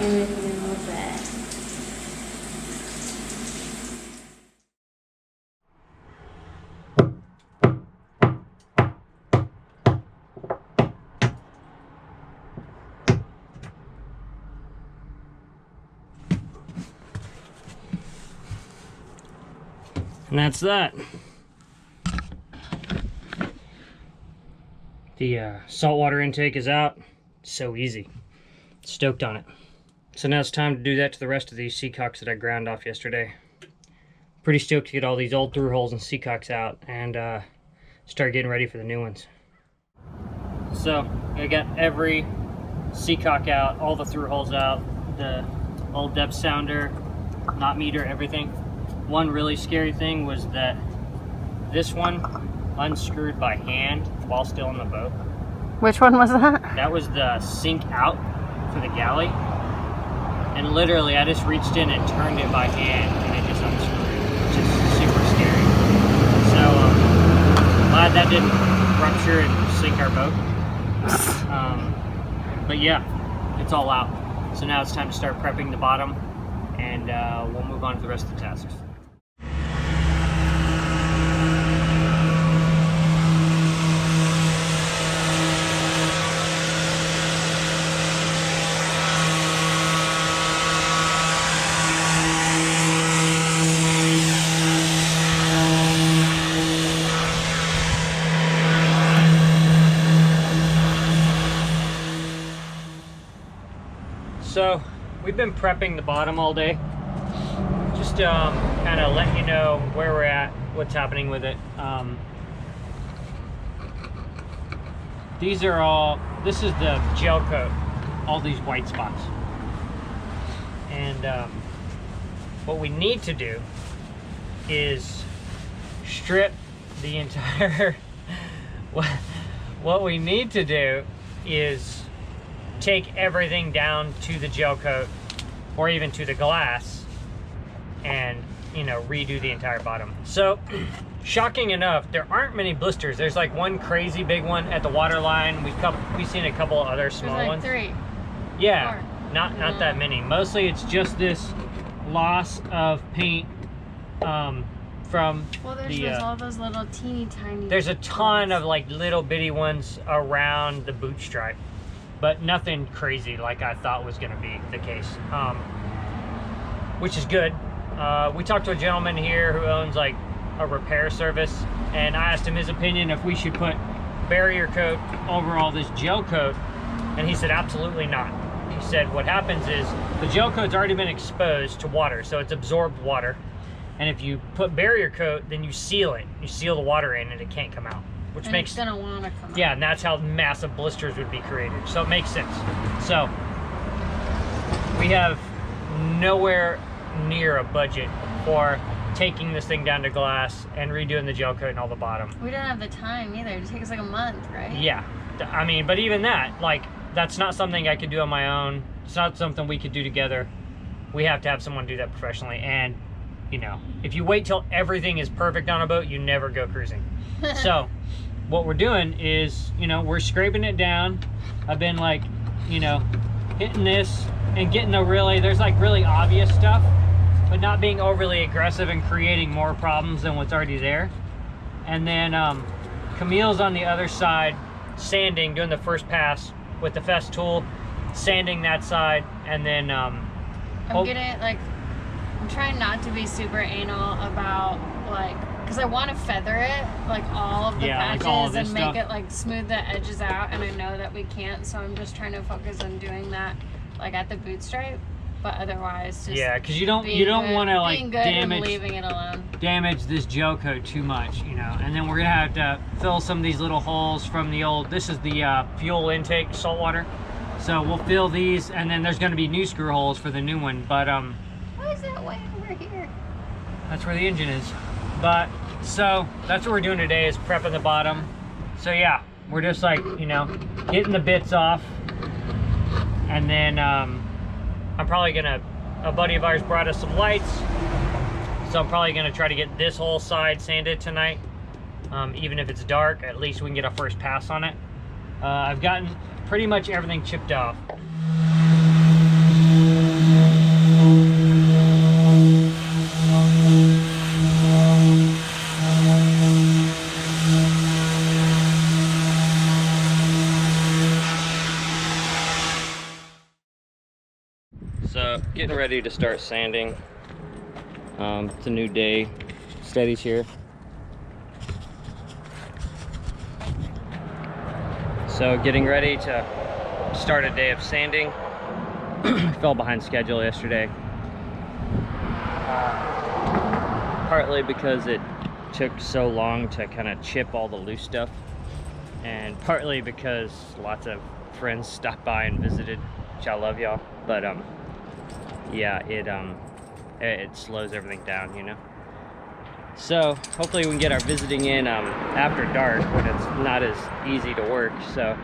in a little bit. And that's that. The saltwater intake is out. So easy. Stoked on it. So now it's time to do that to the rest of these seacocks that I ground off yesterday. Pretty stoked to get all these old through holes and seacocks out and start getting ready for the new ones. So I got every seacock out, all the through holes out, the old depth sounder, knot meter, everything. One really scary thing was that this one unscrewed by hand while still in the boat. Which one was that? That was the sink out for the galley. And literally I just reached in and turned it by hand and it just unscrewed, which is super scary. So glad that didn't rupture and sink our boat. But yeah, it's all out. So now it's time to start prepping the bottom and we'll move on to the rest of the tasks. So we've been prepping the bottom all day, just kind of letting you know where we're at, what's happening with it. These are all, this is the gel coat, all these white spots. And what we need to do is strip the entire, what we need to do is take everything down to the gel coat or even to the glass and, you know, redo the entire bottom. So shocking enough, there aren't many blisters. There's like one crazy big one at the water line. We've seen a couple other small like ones. 3. Yeah, 4. not that many. Mostly it's just this loss of paint from well, there's the all those little teeny tiny. there's a ton of like little bitty ones around the boot stripe, but nothing crazy like I thought was going to be the case, which is good. We talked to a gentleman here who owns like a repair service, and I asked him his opinion if we should put barrier coat over all this gel coat, and he said absolutely not. He said what happens is the gel coat's already been exposed to water, so it's absorbed water, and if you put barrier coat, then you seal it. You seal the water in and it can't come out. Which and makes it's gonna want to come out. Yeah, and that's how massive blisters would be created. So it makes sense. So we have nowhere near a budget for taking this thing down to glass and redoing the gel coat and all the bottom. We don't have the time either. It takes like a month, right? Yeah, I mean, but even that, like, that's not something I could do on my own. It's not something we could do together. We have to have someone do that professionally. And, you know, if you wait till everything is perfect on a boat, you never go cruising. So what we're doing is, you know, we're scraping it down. I've been like, you know, hitting this and getting there's like really obvious stuff, but not being overly aggressive and creating more problems than what's already there. And then Camille's on the other side, sanding, doing the first pass with the Fest tool, sanding that side, and then I'm trying not to be super anal about, like, because I want to feather it, like all of the patches, like all of and make stuff. it like smooth the edges out, and I know that we can't, so I'm just trying to focus on doing that like at the boot stripe, but otherwise just because you don't want to like leaving it alone. Damage this gel coat too much, you know. And then we're gonna have to fill some of these little holes from the old, this is the fuel intake saltwater, so we'll fill these, and then there's gonna be new screw holes for the new one. But why is that way over here? that's where the engine is. But so that's what we're doing today, is prepping the bottom. So yeah, we're just like, you know, getting the bits off, and then I'm probably gonna, a buddy of ours brought us some lights, so I'm probably gonna try to get this whole side sanded tonight. Even if it's dark, at least we can get a first pass on it. I've gotten pretty much everything chipped off. So, getting ready to start sanding. It's a new day. Steady's here. So, getting ready to start a day of sanding. I fell behind schedule yesterday. Partly because it took so long to kind of chip all the loose stuff, and partly because lots of friends stopped by and visited, which I love y'all, but yeah, it slows everything down, you know. So hopefully we can get our visiting in after dark when it's not as easy to work. So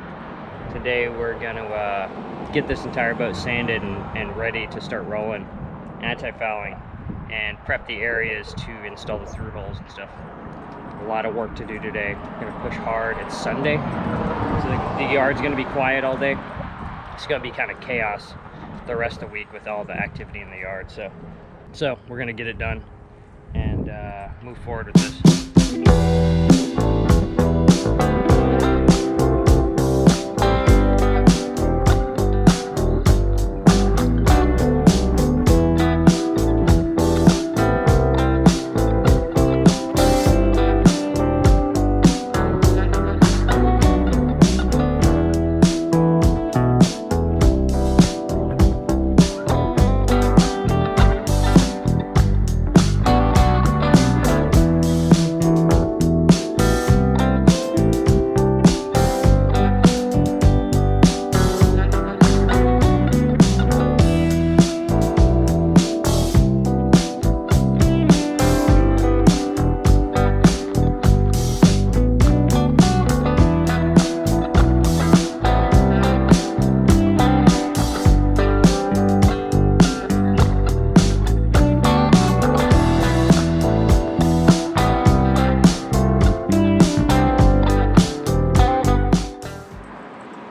today we're gonna get this entire boat sanded and ready to start rolling, anti-fouling, and prep the areas to install the through holes and stuff. A lot of work to do today. We're gonna push hard. It's Sunday, so the yard's gonna be quiet all day. It's gonna be kind of chaos the rest of the week with all the activity in the yard. So we're gonna get it done and move forward with this.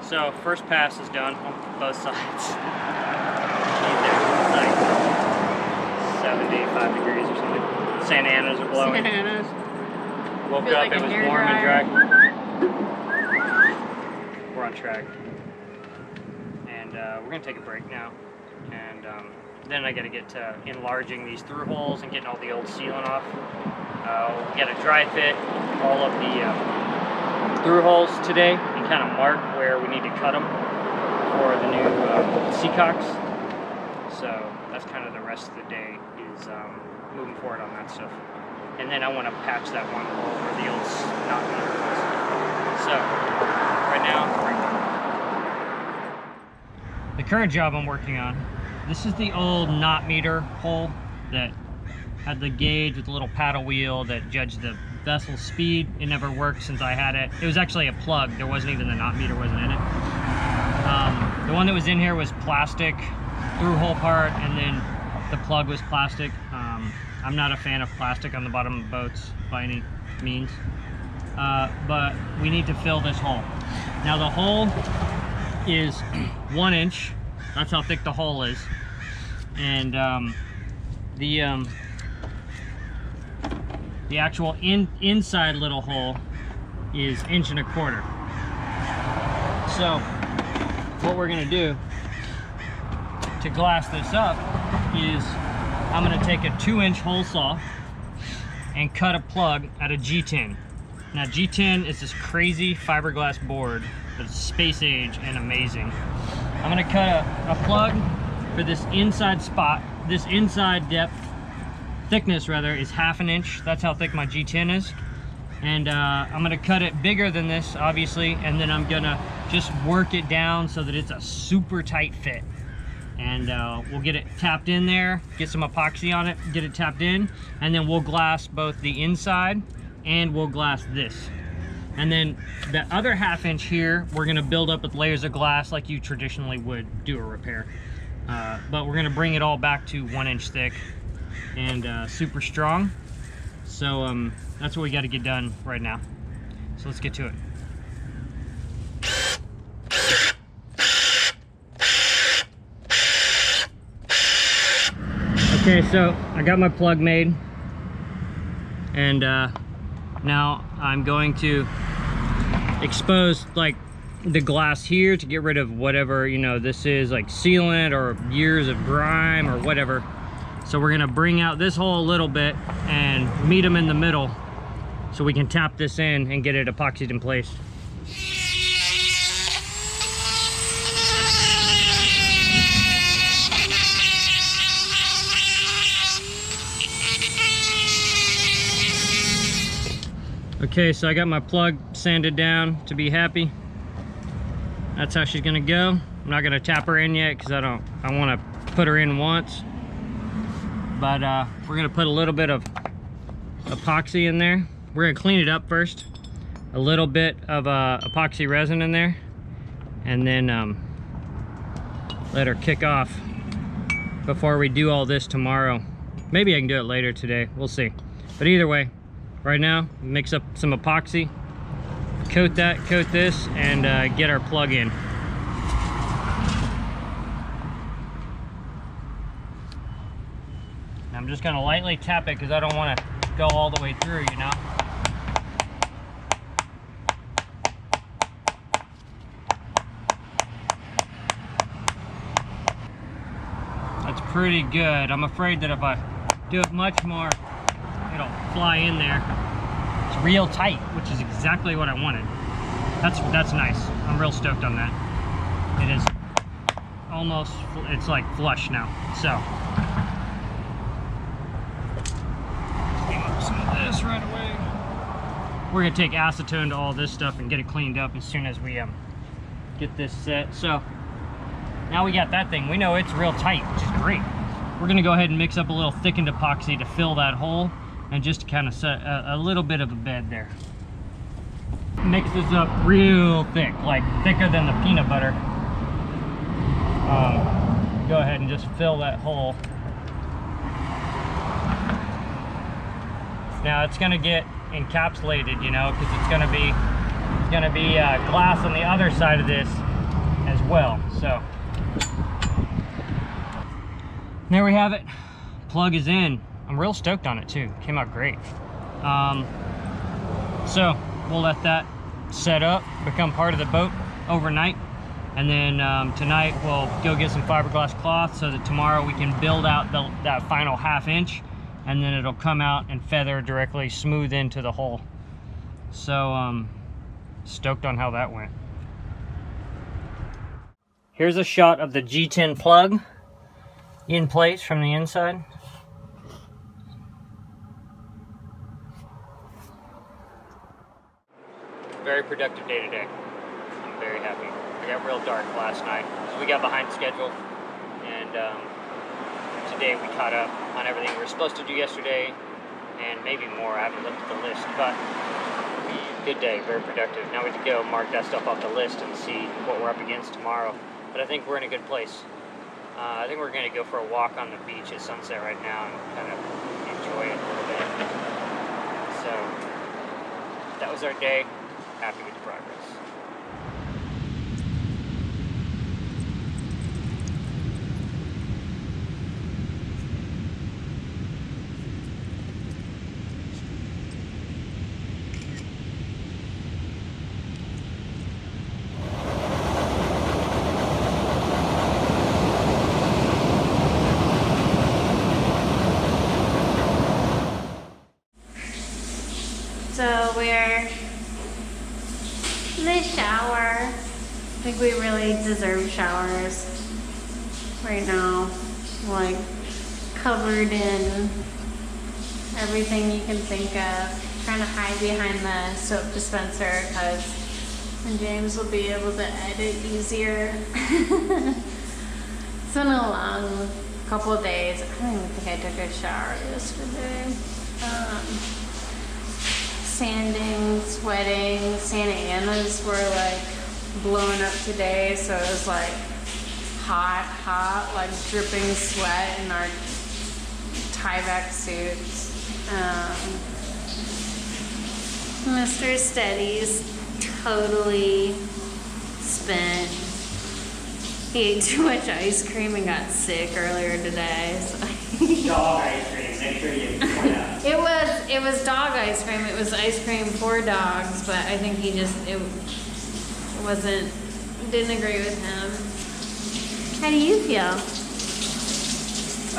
So first pass is done on both sides. It's like 75 degrees or something. Santa Anas are blowing. Santa Anas. Woke Feel up, like it a was hair warm dryer. and dry. We're on track. And we're gonna take a break now. And then I gotta get to enlarging these through holes and getting all the old sealant off. We gotta dry fit all of the through holes today and kind of mark where we need to cut them for the new seacocks. So that's kind of the rest of the day is moving forward on that stuff. And then I want to patch that one hole where the old knot meter was. So right now, the current job I'm working on, this is the old knot meter hole that had the gauge with the little paddle wheel that judged the vessel speed. It never worked since I had it. It was actually a plug. There wasn't even the knot meter wasn't in it. The one that was in here was plastic through hole part, and then the plug was plastic. I'm not a fan of plastic on the bottom of boats by any means, but we need to fill this hole. Now the hole is 1 inch. That's how thick the hole is, and the actual inside little hole is 1.25 inches. So what we're gonna do to glass this up is I'm gonna take a 2-inch hole saw and cut a plug at a G10. Now G10 is this crazy fiberglass board that's space age and amazing. I'm gonna cut a plug for this inside spot. This inside thickness rather is 1/2 inch. That's how thick my G10 is. And I'm gonna cut it bigger than this, obviously, and then I'm gonna just work it down so that it's a super tight fit. And we'll get it tapped in there, get some epoxy on it, get it tapped in, and then we'll glass both the inside and we'll glass this. And then the other 1/2 inch here, we're gonna build up with layers of glass like you traditionally would do a repair. But we're gonna bring it all back to 1 inch thick and super strong. So that's what we gotta get done right now. So let's get to it. Okay, so I got my plug made, and now I'm going to expose like the glass here to get rid of whatever, you know, this is like sealant or years of grime or whatever. So we're gonna bring out this hole a little bit and meet them in the middle so we can tap this in and get it epoxied in place. Okay, so I got my plug sanded down to be happy. That's how she's gonna go. I'm not gonna tap her in yet because I wanna put her in once. But we're gonna put a little bit of epoxy in there. We're gonna clean it up first. A little bit of epoxy resin in there. And then let her kick off before we do all this tomorrow. Maybe I can do it later today, we'll see. But either way, right now, mix up some epoxy, coat that, coat this, and get our plug in. I'm just gonna lightly tap it because I don't want to go all the way through, you know. That's pretty good. I'm afraid that if I do it much more, it'll fly in there. It's real tight, which is exactly what I wanted. That's nice. I'm real stoked on that. It is almost, it's like flush now. So clean up some of this right away. We're gonna take acetone to all this stuff and get it cleaned up as soon as we get this set. So now we got that thing. We know it's real tight, which is great. We're gonna go ahead and mix up a little thickened epoxy to fill that hole and just to kind of set a little bit of a bed there. Mix this up real thick, like thicker than the peanut butter. Go ahead and just fill that hole. Now it's gonna get encapsulated, you know, because it's gonna be glass on the other side of this as well. So there we have it. Plug is in. I'm real stoked on it too. Came out great. So we'll let that set up, become part of the boat overnight, and then tonight we'll go get some fiberglass cloth so that tomorrow we can build out that final 1/2 inch, and then it'll come out and feather directly smooth into the hole. So stoked on how that went. Here's a shot of the G10 plug in place from the inside. Very productive day today. I'm very happy. I got real dark last night, so we got behind schedule, and today we caught up on everything we were supposed to do yesterday, and maybe more. I haven't looked at the list, but good day, very productive. Now we have to go mark that stuff off the list and see what we're up against tomorrow. But I think we're in a good place. I think we're going to go for a walk on the beach at sunset right now and kind of enjoy it a little bit. So that was our day. Happy with the progress. So we're in the shower. I think we really deserve showers right now. Like covered in everything you can think of. Trying to hide behind the soap dispenser because James will be able to edit easier. It's been a long couple of days. I don't even think I took a shower yesterday. Sanding, sweating. Santa Ana's were like blowing up today, so it was like hot, like dripping sweat in our Tyvek suits. Mr. Steady's totally spent. He ate too much ice cream and got sick earlier today, so Dog ice cream. Make sure you point out. It was dog ice cream. It was ice cream for dogs, but I think he just didn't agree with him. How do you feel?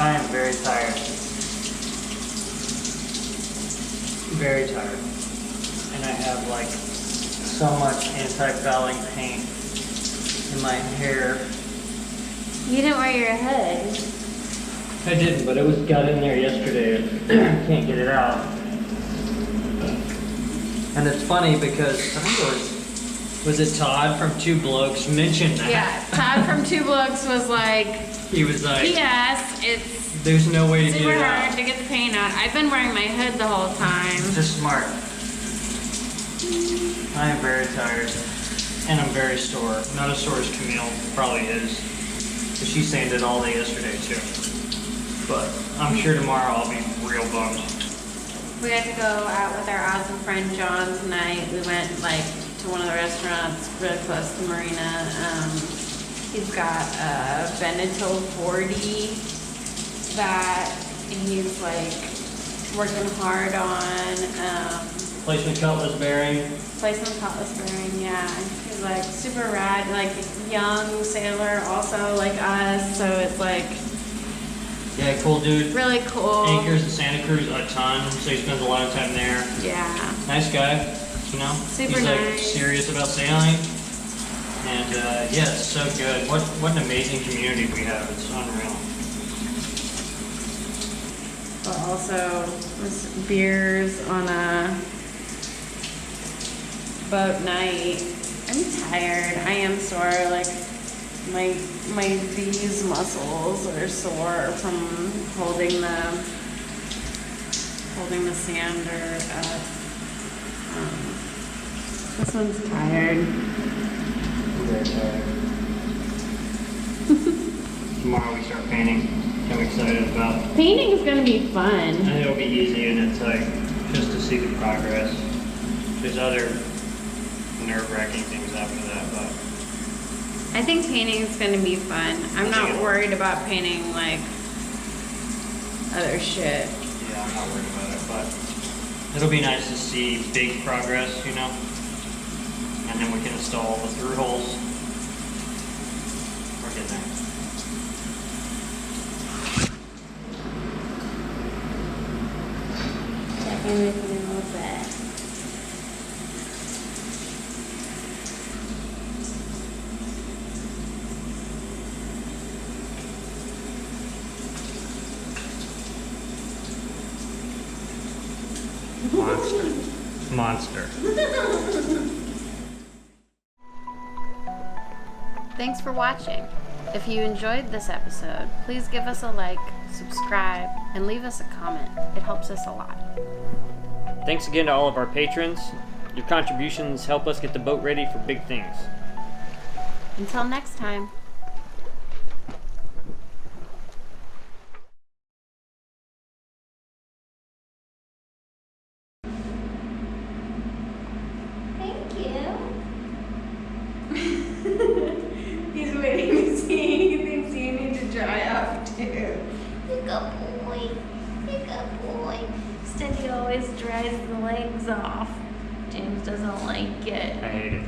I am very tired. Very tired. And I have like so much anti-fouling paint in my hair. You didn't wear your hood. I didn't, but it got in there yesterday. Can't get it out. And it's funny because I think was it Todd from Two Blokes mentioned that? Yeah, Todd from Two Blokes was like, he was like, P.S. It's there's no way to get super it hard out. to get the paint out. I've been wearing my hood the whole time. Just smart. I am very tired. And I'm very sore. Not as sore as Camille probably is. But she sanded all day yesterday too. But I'm sure tomorrow I'll be real bummed. We had to go out with our awesome friend John tonight. We went like to one of the restaurants really close to Marina. He's got a Veneto 40 that he's like working hard on. Placement cutlass bearing. Placement cutlass bearing, yeah. He's like super rad, like young sailor also like us, so it's like Yeah, cool dude. really cool. Anchors in Santa Cruz a ton, so he spends a lot of time there. Yeah. Nice guy, you know? Super He's like nice. serious about sailing. And yeah, it's so good. What an amazing community we have. It's unreal. But also was beers on a boat night. I'm tired. I am sore. Like my these muscles are sore from holding the sander up. This one's tired. Very tired. Tomorrow we start painting. I'm excited about. Painting is gonna be I fun. think it'll be easy, and it's like just to see the progress. There's other nerve-wracking things after that, but I think painting is gonna be fun. I'm not worried about painting like other shit. yeah, I'm not worried about it. But it'll be nice to see big progress, you know. And then we can install the through holes. We're getting there. Checking with you a little bit. Monster. Thanks for watching. If you enjoyed this episode, please give us a like, subscribe, and leave us a comment. It helps us a lot. Thanks again to all of our patrons. Your contributions help us get the boat ready for big things. Until next time. Thank you. He's waiting to see. He thinks you need to dry off too. Good boy. Good boy. Instead, he always dries the legs off. James doesn't like it. I hate it.